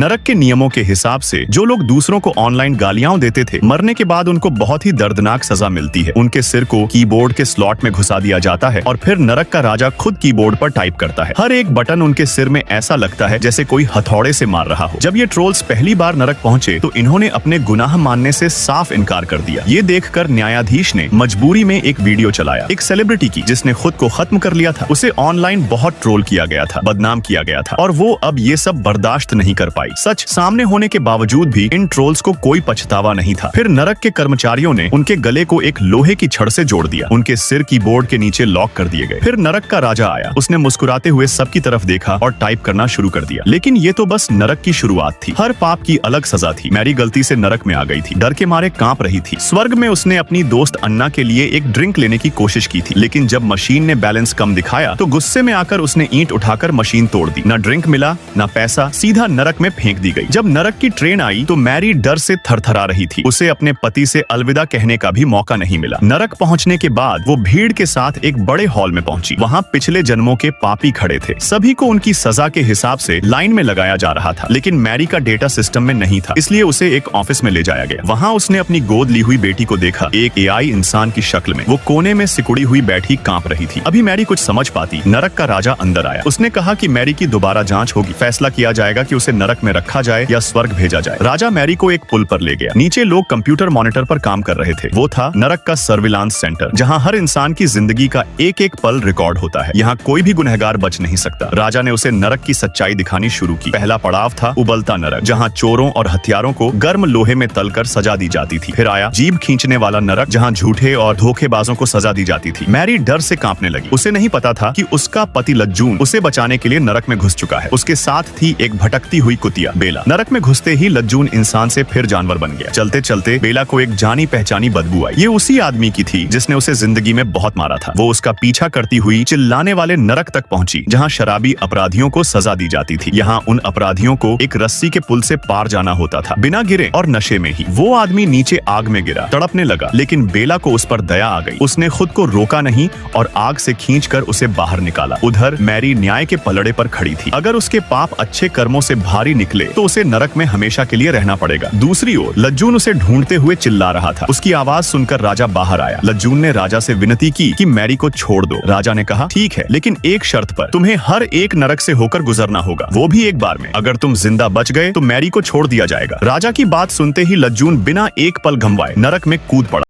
नरक के नियमों के हिसाब से जो लोग दूसरों को ऑनलाइन गालियां देते थे, मरने के बाद उनको बहुत ही दर्दनाक सजा मिलती है। उनके सिर को कीबोर्ड के स्लॉट में घुसा दिया जाता है और फिर नरक का राजा खुद कीबोर्ड पर टाइप करता है। हर एक बटन उनके सिर में ऐसा लगता है जैसे कोई हथौड़े से मार रहा हो। जब ये ट्रोल्स पहली बार नरक पहुंचे तो इन्होंने अपने गुनाह मानने से साफ इनकार कर दिया। ये देखकर न्यायाधीश ने मजबूरी में एक वीडियो चलाया, एक सेलिब्रिटी की जिसने खुद को खत्म कर लिया था। उसे ऑनलाइन बहुत ट्रोल किया गया था, बदनाम किया गया था और वो अब ये सब बर्दाश्त नहीं कर पाई। सच सामने होने के बावजूद भी इन ट्रोल्स को कोई पछतावा नहीं था। फिर नरक के कर्मचारियों ने उनके गले को एक लोहे की छड़ से जोड़ दिया, उनके सिर कीबोर्ड के नीचे लॉक कर दिए गए। फिर नरक का राजा आया, उसने मुस्कुराते हुए सबकी तरफ देखा और टाइप करना शुरू कर दिया। लेकिन ये तो बस नरक की शुरुआत थी। हर पाप की अलग सजा थी। मैरी गलती से नरक में आ गई थी, डर के मारे कांप रही थी। स्वर्ग में उसने अपनी दोस्त अन्ना के लिए एक ड्रिंक लेने की कोशिश की थी, लेकिन जब मशीन ने बैलेंस कम दिखाया तो गुस्से में आकर उसने ईंट उठाकर मशीन तोड़ दी। न ड्रिंक मिला न पैसा, सीधा नरक में फेंक दी गई। जब नरक की ट्रेन आई तो मैरी डर से थरथरा रही थी। उसे अपने पति से अलविदा कहने का भी मौका नहीं मिला। नरक पहुंचने के बाद वो भीड़ के साथ एक बड़े हॉल में पहुंची। वहां पिछले जन्मों के पापी खड़े थे। सभी को उनकी सजा के हिसाब से लाइन में लगाया जा रहा था, लेकिन मैरी का डेटा सिस्टम में नहीं था, इसलिए उसे एक ऑफिस में ले जाया गया। वहां उसने अपनी गोद ली हुई बेटी को देखा, एक एआई इंसान की शक्ल में। वो कोने में सिकुड़ी हुई बैठी कांप रही थी। अभी मैरी कुछ समझ पाती, नरक का राजा अंदर आया। उसने कहा कि मैरी की दोबारा जांच होगी, फैसला किया जाएगा कि उसे नरक में रखा जाए या स्वर्ग भेजा जाए। राजा मैरी को एक पुल पर ले गया। नीचे लोग कंप्यूटर मॉनिटर पर काम कर रहे थे। वो था नरक का सर्विलांस सेंटर, जहां हर इंसान की जिंदगी का एक एक पल रिकॉर्ड होता है। यहाँ कोई भी गुनहगार बच नहीं सकता। राजा ने उसे नरक की सच्चाई दिखानी शुरू की। पहला पड़ाव था उबलता नरक, जहाँ चोरों और हथियारों को गर्म लोहे में तलकर सजा दी जाती थी। फिर आया जीभ खींचने वाला नरक, जहाँ झूठे और धोखेबाजों को सजा दी जाती थी। मैरी डर से कांपने लगी। उसे नहीं पता था कि उसका पति लज्जून उसे बचाने के लिए नरक में घुस चुका है। उसके साथ थी एक भटकती हुई कुतिया बेला। नरक में घुसते ही लज्जून इंसान से फिर जानवर बन गया। चलते चलते बेला को एक जानी पहचानी बदबू आई। ये उसी आदमी की थी जिसने उसे जिंदगी में बहुत मारा था। वो उसका पीछा करती हुई चिल्लाने वाले नरक तक पहुंची, जहाँ शराबी अपराधियों को सजा दी जाती थी। यहाँ उन अपराधियों को एक रस्सी के पुल से पार जाना होता था, बिना गिरे और नशे में ही। वो आदमी नीचे आग में गिरा, तड़पने लगा, लेकिन बेला को उस पर दया आ गई। उसने खुद को रोका नहीं और आग से खींचकर उसे बाहर निकाला। उधर मैरी न्याय के पलड़े पर खड़ी थी। अगर उसके पाप अच्छे कर्मों से भारी निकले तो उसे नरक में हमेशा के लिए रहना पड़ेगा। दूसरी ओर लज्जून उसे ढूंढते हुए चिल्ला रहा था। उसकी आवाज सुनकर राजा बाहर आया। लज्जून ने राजा से विनती की कि मैरी को छोड़ दो। राजा ने कहा ठीक है, लेकिन एक शर्त पर। तुम्हें हर एक नरक से होकर गुजरना होगा, वो भी एक बार में। अगर तुम जिंदा बच गए तो मैरी को छोड़ दिया जाएगा। राजा की बात सुनते ही लज्जून बिना एक पल गंवाए नरक में कूद पड़ा।